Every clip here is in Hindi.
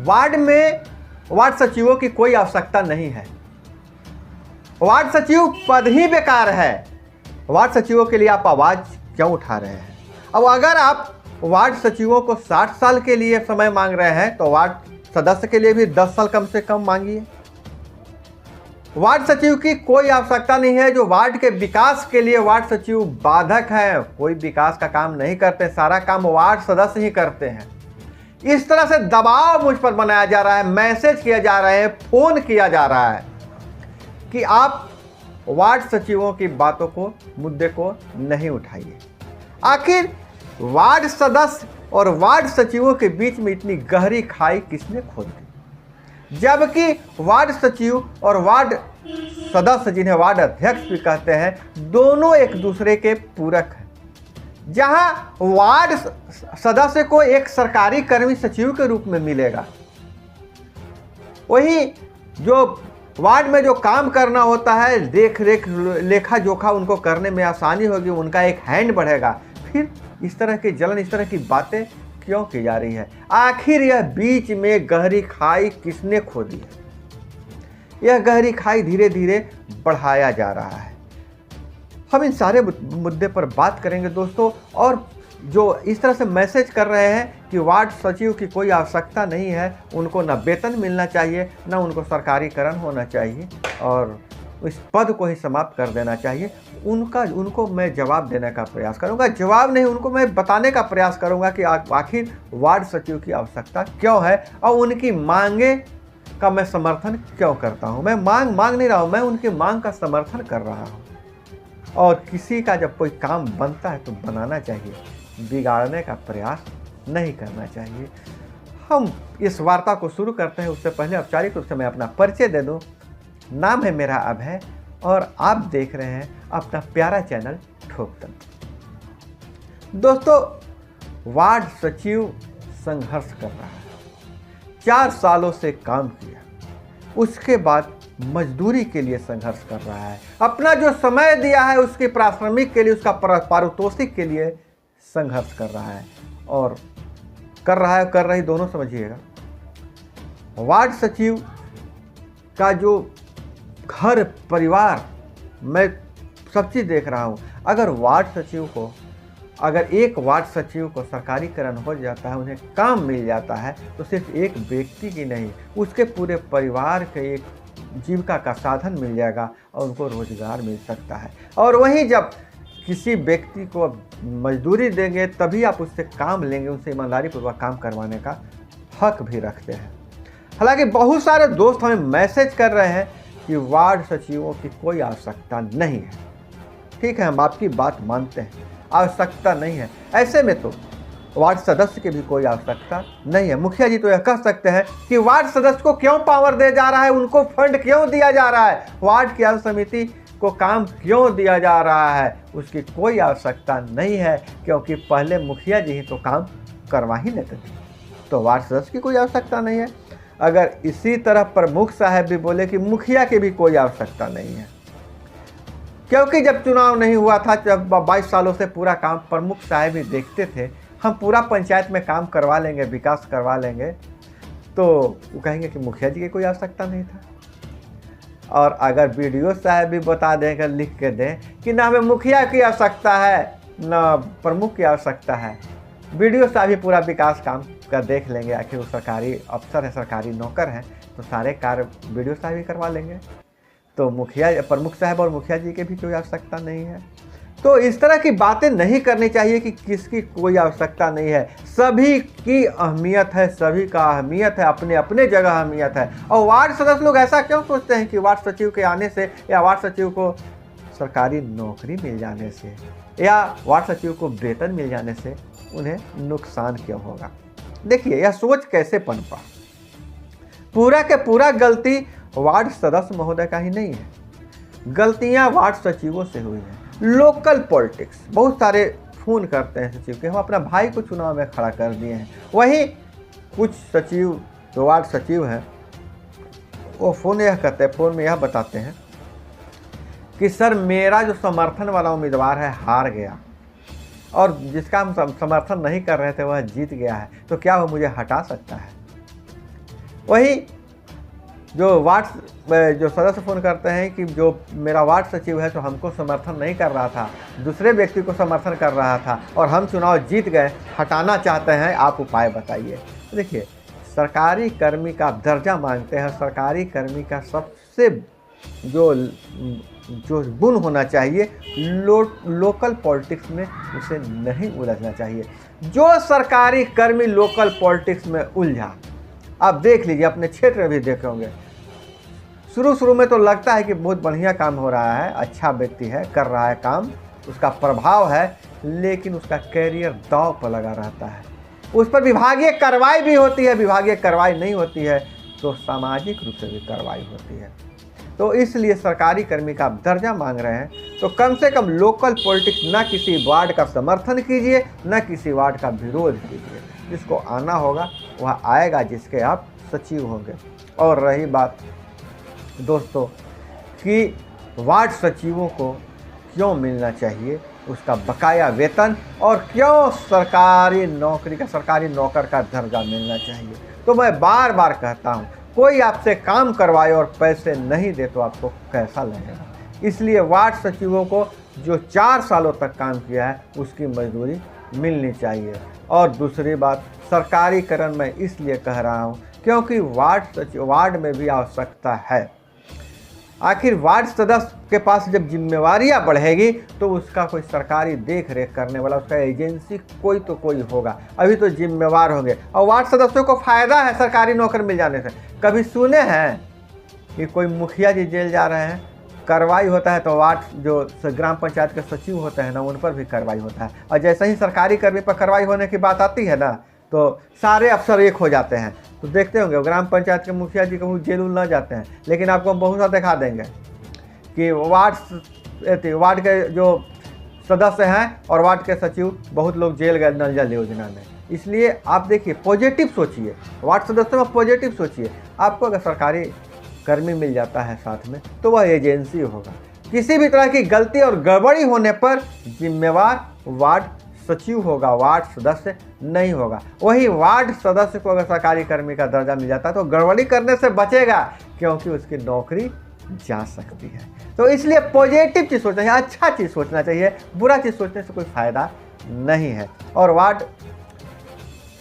वार्ड में वार्ड सचिवों की कोई आवश्यकता नहीं है। वार्ड सचिव पद ही बेकार है। वार्ड सचिवों के लिए आप आवाज़ क्यों उठा रहे हैं? अब अगर आप वार्ड सचिवों को 60 साल के लिए समय मांग रहे हैं तो वार्ड सदस्य के लिए भी 10 साल कम से कम मांगिए। वार्ड सचिव की कोई आवश्यकता नहीं है। जो वार्ड के विकास के लिए वार्ड सचिव बाधक है, कोई विकास का काम नहीं करते, सारा काम वार्ड सदस्य ही करते हैं। इस तरह से दबाव मुझ पर बनाया जा रहा है, मैसेज किया जा रहा है, फोन किया जा रहा है कि आप वार्ड सचिवों की बातों को, मुद्दे को नहीं उठाइए। आखिर वार्ड सदस्य और वार्ड सचिवों के बीच में इतनी गहरी खाई किसने खोद दी? जबकि वार्ड सचिव और वार्ड सदस्य, जिन्हें वार्ड अध्यक्ष भी कहते हैं, दोनों एक दूसरे के पूरक हैं। जहां वार्ड सदस्य को एक सरकारी कर्मी सचिव के रूप में मिलेगा, वहीं जो वार्ड में जो काम करना होता है, देख रेख, लेखा जोखा उनको करने में आसानी होगी, उनका एक हैंड बढ़ेगा। फिर इस तरह की जलन, इस तरह की बातें क्यों की जा रही है? आखिर यह बीच में गहरी खाई किसने खोदी है? यह गहरी खाई धीरे धीरे बढ़ाया जा रहा है। हम इन सारे मुद्दे पर बात करेंगे दोस्तों। और जो इस तरह से मैसेज कर रहे हैं कि वार्ड सचिव की कोई आवश्यकता नहीं है, उनको ना वेतन मिलना चाहिए, ना उनको सरकारीकरण होना चाहिए और इस पद को ही समाप्त कर देना चाहिए, उनको मैं जवाब देने का प्रयास करूंगा। जवाब नहीं, उनको मैं बताने का प्रयास करूंगा कि आखिर वार्ड सचिव की आवश्यकता क्यों है और उनकी मांगे का मैं समर्थन क्यों करता हूं। मैं मांग नहीं रहा हूं, मैं उनकी मांग का समर्थन कर रहा हूं। और किसी का जब कोई काम बनता है तो बनाना चाहिए, बिगाड़ने का प्रयास नहीं करना चाहिए। हम इस वार्ता को शुरू करते हैं उससे पहले औपचारिक रूप से मैं अपना परिचय दे दूं। नाम है मेरा अभय और आप देख रहे हैं अपना प्यारा चैनल ठोक तंत्र। दोस्तों, वार्ड सचिव संघर्ष कर रहा है, 4 सालों से काम किया, उसके बाद मजदूरी के लिए संघर्ष कर रहा है, अपना जो समय दिया है उसके पारिश्रमिक के लिए, उसका पारितोषिक के लिए संघर्ष कर रहा है। और कर रहा है, कर रही दोनों समझिएगा। वार्ड सचिव का जो घर परिवार, मैं सब चीज़ देख रहा हूँ। अगर एक वार्ड सचिव को सरकारीकरण हो जाता है, उन्हें काम मिल जाता है, तो सिर्फ एक व्यक्ति की नहीं, उसके पूरे परिवार के एक जीविका का साधन मिल जाएगा और उनको रोजगार मिल सकता है। और वहीं जब किसी व्यक्ति को मजदूरी देंगे तभी आप उससे काम लेंगे, उससे ईमानदारी पूर्वक काम करवाने का हक भी रखते हैं। हालांकि बहुत सारे दोस्त हमें मैसेज कर रहे हैं कि वार्ड सचिवों की कोई आवश्यकता नहीं है। ठीक है, हम आपकी बात मानते हैं, आवश्यकता नहीं है। ऐसे में तो वार्ड सदस्य की भी कोई आवश्यकता नहीं है। मुखिया जी तो यह कह सकते हैं कि वार्ड सदस्य को क्यों पावर दे जा रहा है, उनको फंड क्यों दिया जा रहा है, वार्ड की समिति को काम क्यों दिया जा रहा है, उसकी कोई आवश्यकता नहीं है, क्योंकि पहले मुखिया जी ही तो काम करवा ही लेते थे, तो वार्ड सदस्य की कोई आवश्यकता नहीं है। अगर इसी तरह प्रमुख साहब भी बोले कि मुखिया की भी कोई आवश्यकता नहीं है, क्योंकि जब चुनाव नहीं हुआ था, जब 22 सालों से पूरा काम प्रमुख साहब ही देखते थे, हम पूरा पंचायत में काम करवा लेंगे, विकास करवा लेंगे, तो वो कहेंगे कि मुखिया जी की कोई आवश्यकता नहीं था। और अगर बीडीओ साहब भी बता दें, लिख के दें कि ना हमें मुखिया की आवश्यकता है, ना प्रमुख की आवश्यकता है, बीडीओ साहब ही पूरा विकास काम का देख लेंगे, आखिर वो सरकारी अफसर है, सरकारी नौकर हैं, तो सारे कार्य बीडीओ साहब ही करवा लेंगे, तो प्रमुख साहब और मुखिया जी की भी कोई आवश्यकता नहीं है। तो इस तरह की बातें नहीं करनी चाहिए कि किसकी कोई आवश्यकता नहीं है। सभी की अहमियत है, सभी का अहमियत है, अपने अपने जगह अहमियत है। और वार्ड सदस्य लोग ऐसा क्यों सोचते हैं कि वार्ड सचिव के आने से या वार्ड सचिव को सरकारी नौकरी मिल जाने से या वार्ड सचिव को वेतन मिल जाने से उन्हें नुकसान क्यों होगा? देखिए, यह सोच कैसे पनपा। पूरा के पूरा गलती वार्ड सदस्य महोदय का ही नहीं है, गलतियां वार्ड सचिवों से हुई हैं। लोकल पॉलिटिक्स, बहुत सारे फोन करते हैं सचिव के, हम अपना भाई को चुनाव में खड़ा कर दिए हैं। वहीं कुछ सचिव जो वार्ड सचिव हैं वो फोन में यह बताते हैं कि सर मेरा जो समर्थन वाला उम्मीदवार है हार गया और जिसका हम समर्थन नहीं कर रहे थे वह जीत गया है, तो क्या वो मुझे हटा सकता है? वही जो सदस्य फ़ोन करते हैं कि जो मेरा वार्ड सचिव है तो हमको समर्थन नहीं कर रहा था, दूसरे व्यक्ति को समर्थन कर रहा था और हम चुनाव जीत गए, हटाना चाहते हैं, आप उपाय बताइए। देखिए, सरकारी कर्मी का आप दर्जा मांगते हैं, सरकारी कर्मी का सबसे जो गुण होना चाहिए, लोकल पॉलिटिक्स में उसे नहीं उलझना चाहिए। जो सरकारी कर्मी लोकल पॉलिटिक्स में उलझा, आप देख लीजिए, अपने क्षेत्र में भी देखे होंगे, शुरू में तो लगता है कि बहुत बढ़िया काम हो रहा है, अच्छा व्यक्ति है, कर रहा है काम, उसका प्रभाव है, लेकिन उसका कैरियर दांव पर लगा रहता है। उस पर विभागीय कार्रवाई भी होती है, विभागीय कार्रवाई नहीं होती है तो सामाजिक रूप से भी कार्रवाई होती है। तो इसलिए सरकारी कर्मी का आप दर्जा मांग रहे हैं तो कम से कम लोकल पॉलिटिक्स न किसी वार्ड का समर्थन कीजिए, न किसी वार्ड का विरोध कीजिए। जिसको आना होगा वह आएगा, जिसके आप सचिव होंगे। और रही बात दोस्तों कि वार्ड सचिवों को क्यों मिलना चाहिए उसका बकाया वेतन और क्यों सरकारी नौकर का दर्जा मिलना चाहिए, तो मैं बार बार कहता हूँ, कोई आपसे काम करवाए और पैसे नहीं दे तो आपको कैसा लगेगा। इसलिए वार्ड सचिवों को जो 4 सालों तक काम किया है उसकी मजदूरी मिलनी चाहिए। और दूसरी बात, सरकारीकरण मैं इसलिए कह रहा हूँ क्योंकि वार्ड में भी आवश्यकता है। आखिर वार्ड सदस्य के पास जब जिम्मेवारियां बढ़ेगी तो उसका कोई सरकारी देख रेख करने वाला, उसका एजेंसी कोई तो कोई होगा, अभी तो जिम्मेवार होंगे। और वार्ड सदस्यों को फ़ायदा है सरकारी नौकर मिल जाने से। कभी सुने हैं कि कोई मुखिया जी जेल जा रहे हैं, कार्रवाई होता है तो वार्ड जो ग्राम पंचायत के सचिव होते हैं ना, उन पर भी कार्रवाई होता है। और जैसे ही सरकारी कर्मी पर कार्रवाई होने की बात आती है ना, तो सारे अफसर एक हो जाते हैं। तो देखते होंगे ग्राम पंचायत के मुखिया जी कहूँ जेल ना जाते हैं, लेकिन आपको हम बहुत सा दिखा देंगे कि वार्ड के जो सदस्य हैं और वार्ड के सचिव बहुत लोग जेल गए नल जल योजना में। इसलिए आप देखिए, पॉजिटिव सोचिए, वार्ड सदस्यों में पॉजिटिव सोचिए। आपको अगर सरकारी कर्मी मिल जाता है साथ में तो वह एजेंसी होगा। किसी भी तरह की गलती और गड़बड़ी होने पर जिम्मेवार वार्ड सचिव होगा, वार्ड सदस्य नहीं होगा। वही वार्ड सदस्य को अगर सरकारी कर्मी का दर्जा मिल जाता है तो गड़बड़ी करने से बचेगा, क्योंकि उसकी नौकरी जा सकती है। तो इसलिए पॉजिटिव चीज़ सोचना चाहिए, अच्छा चीज़ सोचना चाहिए, बुरा चीज़ सोचने से कोई फ़ायदा नहीं है। और वार्ड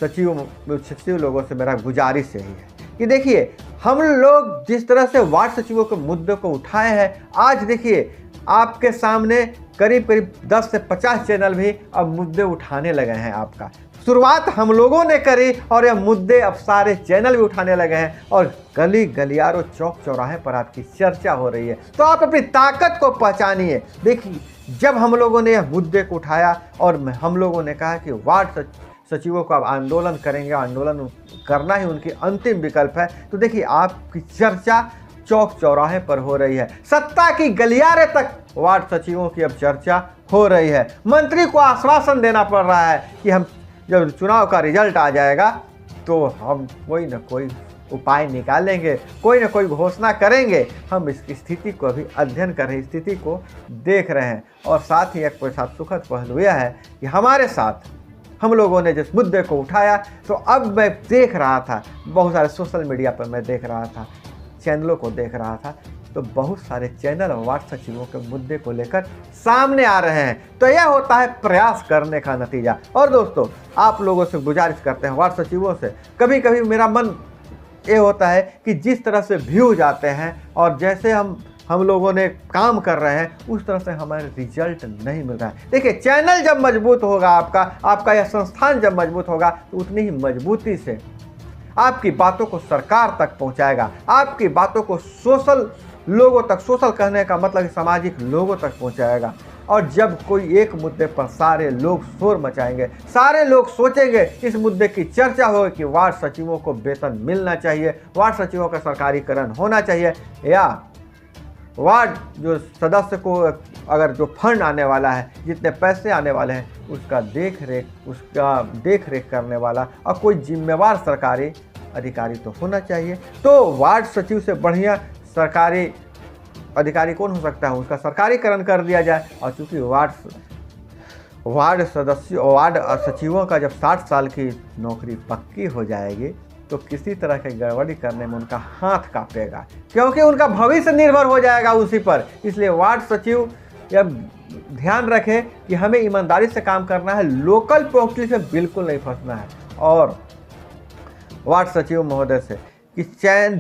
सचिव लोगों से मेरा गुजारिश यही है कि देखिए, हम लोग जिस तरह से वार्ड सचिवों के मुद्दे को उठाए हैं, आज देखिए आपके सामने करीब 10 से 50 चैनल भी अब मुद्दे उठाने लगे हैं। आपका शुरुआत हम लोगों ने करी और ये मुद्दे अब सारे चैनल भी उठाने लगे हैं और गली गलियारों चौक चौराहे पर आपकी चर्चा हो रही है। तो आप अपनी ताकत को पहचानिए। देखिए, जब हम लोगों ने यह मुद्दे को उठाया और हम लोगों ने कहा कि वार्ड सचिवों को अब आंदोलन करेंगे, आंदोलन करना ही उनकी अंतिम विकल्प है, तो देखिए आपकी चर्चा चौक चौराहे पर हो रही है। सत्ता की गलियारे तक वार्ड सचिवों की अब चर्चा हो रही है। मंत्री को आश्वासन देना पड़ रहा है कि हम जब चुनाव का रिजल्ट आ जाएगा तो हम कोई ना कोई उपाय निकालेंगे, कोई ना कोई घोषणा करेंगे। हम इस स्थिति को अभी अध्ययन कर रहे हैं, स्थिति को देख रहे हैं। और साथ ही एक कोई साथ सुखद पहलू यह है कि हमारे साथ हम लोगों ने जिस मुद्दे को उठाया, तो अब मैं देख रहा था बहुत सारे सोशल मीडिया पर, मैं देख रहा था चैनलों को देख रहा था, तो बहुत सारे चैनल और वार्ड सचिवों के मुद्दे को लेकर सामने आ रहे हैं। तो यह होता है प्रयास करने का नतीजा। और दोस्तों, आप लोगों से गुजारिश करते हैं, वार्ड सचिवों से, कभी कभी मेरा मन ये होता है कि जिस तरह से व्यूज आते हैं और जैसे हम लोगों ने काम कर रहे हैं, उस तरह से हमारे रिजल्ट नहीं मिल रहा है। देखिए, चैनल जब मजबूत होगा, आपका यह संस्थान जब मजबूत होगा, तो उतनी ही मजबूती से आपकी बातों को सरकार तक पहुंचाएगा, आपकी बातों को सोशल लोगों तक, सोशल कहने का मतलब सामाजिक लोगों तक पहुंचाएगा। और जब कोई एक मुद्दे पर सारे लोग शोर मचाएंगे, सारे लोग सोचेंगे, इस मुद्दे की चर्चा होगी कि वार्ड सचिवों को वेतन मिलना चाहिए, वार्ड सचिवों का सरकारीकरण होना चाहिए, या वार्ड जो सदस्य को अगर जो फंड आने वाला है, जितने पैसे आने वाले हैं, उसका देख रेख करने वाला और कोई जिम्मेवार सरकारी अधिकारी तो होना चाहिए। तो वार्ड सचिव से बढ़िया सरकारी अधिकारी कौन हो सकता है, उसका सरकारीकरण कर दिया जाए। और चूँकि वार्ड सचिवों का जब 60 साल की नौकरी पक्की हो जाएगी, तो किसी तरह की गड़बड़ी करने में उनका हाथ कांपेगा, क्योंकि उनका भविष्य निर्भर हो जाएगा उसी पर। इसलिए वार्ड सचिव यह ध्यान रखें कि हमें ईमानदारी से काम करना है, लोकल पॉलिटिक्स से बिल्कुल नहीं फंसना है। और वार्ड सचिव महोदय से कि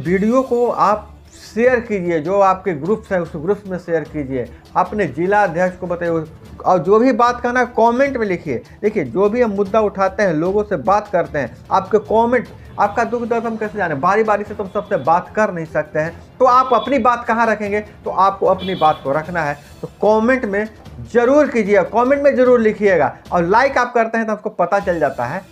वीडियो को आप शेयर कीजिए, जो आपके ग्रुप्स हैं उस ग्रुप्स में शेयर कीजिए, अपने जिला अध्यक्ष को बताइए, और जो भी बात करना है कमेंट में लिखिए। देखिए, जो भी हम मुद्दा उठाते हैं, लोगों से बात करते हैं, आपके कमेंट, आपका दुख दर्द हम कैसे जाने, बारी बारी से तुम सबसे बात कर नहीं सकते हैं, तो आप अपनी बात कहाँ रखेंगे? तो आपको अपनी बात को रखना है, तो कमेंट में ज़रूर कीजिए, कमेंट में ज़रूर लिखिएगा। और लाइक आप करते हैं तो आपको पता चल जाता है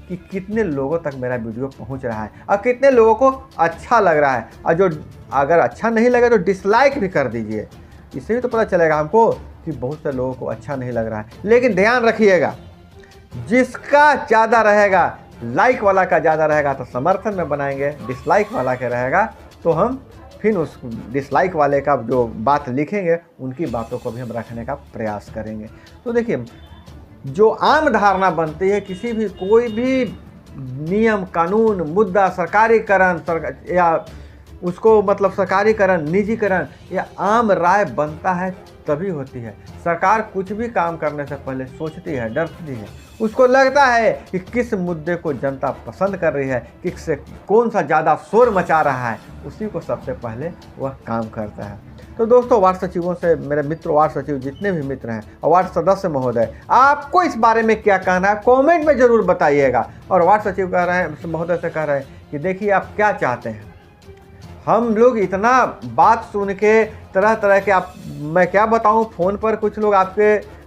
कि कितने लोगों तक मेरा वीडियो पहुंच रहा है और कितने लोगों को अच्छा लग रहा है। और जो अगर अच्छा नहीं लगे तो डिसलाइक भी कर दीजिए, इससे भी तो पता चलेगा हमको कि बहुत से लोगों को अच्छा नहीं लग रहा है। लेकिन ध्यान रखिएगा, जिसका ज़्यादा रहेगा, लाइक वाला का ज़्यादा रहेगा तो समर्थन में बनाएंगे, डिसलाइक वाला का रहेगा तो हम फिर उस डिसलाइक वाले का जो बात लिखेंगे उनकी बातों को भी हम रखने का प्रयास करेंगे। तो देखिए, जो आम धारणा बनती है, किसी भी कोई भी नियम कानून मुद्दा सरकारीकरण या उसको मतलब सरकारीकरण निजीकरण या आम राय बनता है तभी होती है। सरकार कुछ भी काम करने से पहले सोचती है, डरती है, उसको लगता है कि किस मुद्दे को जनता पसंद कर रही है, किससे कौन सा ज़्यादा शोर मचा रहा है, उसी को सबसे पहले वह काम करता है। तो दोस्तों, वार्ड सचिवों से, मेरे मित्रों वार्ड सचिव जितने भी मित्र हैं और वार्ड सदस्य महोदय, आपको इस बारे में क्या कहना है कमेंट में ज़रूर बताइएगा। और वार्ड सचिव कह रहे हैं, महोदय से कह रहे हैं कि देखिए आप क्या चाहते हैं, हम लोग इतना बात सुन के तरह तरह के, आप मैं क्या बताऊं, फ़ोन पर कुछ लोग आपके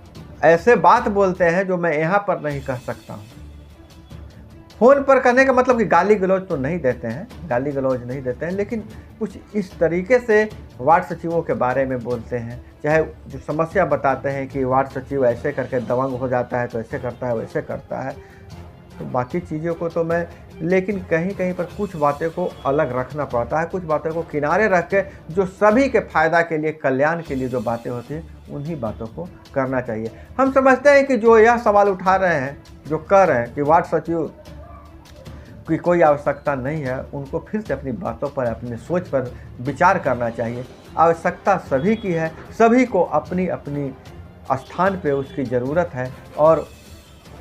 ऐसे बात बोलते हैं जो मैं यहाँ पर नहीं कह सकता हूँ। फ़ोन पर कहने का मतलब कि गाली गलौज तो नहीं देते हैं, गाली गलौज नहीं देते हैं, लेकिन कुछ इस तरीके से वार्ड सचिवों के बारे में बोलते हैं, चाहे जो समस्या बताते हैं कि वार्ड सचिव ऐसे करके दबंग हो जाता है, तो ऐसे करता है, वैसे करता है, तो बाकी चीज़ों को तो मैं, लेकिन कहीं कहीं पर कुछ बातें को अलग रखना पड़ता है, कुछ बातों को किनारे रख के जो सभी के फायदा के लिए, कल्याण के लिए जो बातें होती हैं, उन्हीं बातों को करना चाहिए। हम समझते हैं कि जो यह सवाल उठा रहे हैं, जो कह रहे हैं कि वार्ड सचिव की कोई आवश्यकता नहीं है, उनको फिर से अपनी बातों पर, अपनी सोच पर विचार करना चाहिए। आवश्यकता सभी की है, सभी को अपनी अपनी स्थान पे उसकी ज़रूरत है, और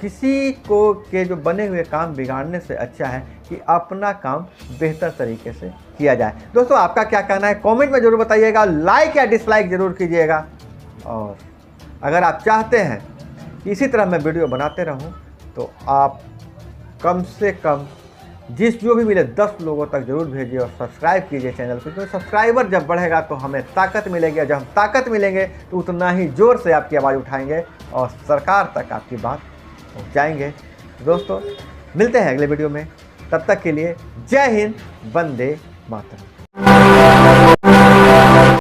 किसी को के जो बने हुए काम बिगाड़ने से अच्छा है कि अपना काम बेहतर तरीके से किया जाए। दोस्तों, आपका क्या कहना है कमेंट में ज़रूर बताइएगा, लाइक या डिसलाइक ज़रूर कीजिएगा। और अगर आप चाहते हैं कि इसी तरह मैं वीडियो बनाते रहूं, तो आप कम से कम जो भी मिले 10 लोगों तक ज़रूर भेजिए और सब्सक्राइब कीजिए चैनल को, क्योंकि सब्सक्राइबर जब बढ़ेगा तो हमें ताकत मिलेगी, और जब हम ताकत मिलेंगे तो उतना ही ज़ोर से आपकी आवाज़ उठाएंगे और सरकार तक आपकी बात पहुँचाएंगे। दोस्तों, मिलते हैं अगले वीडियो में, तब तक के लिए जय हिंद, वंदे मातरम।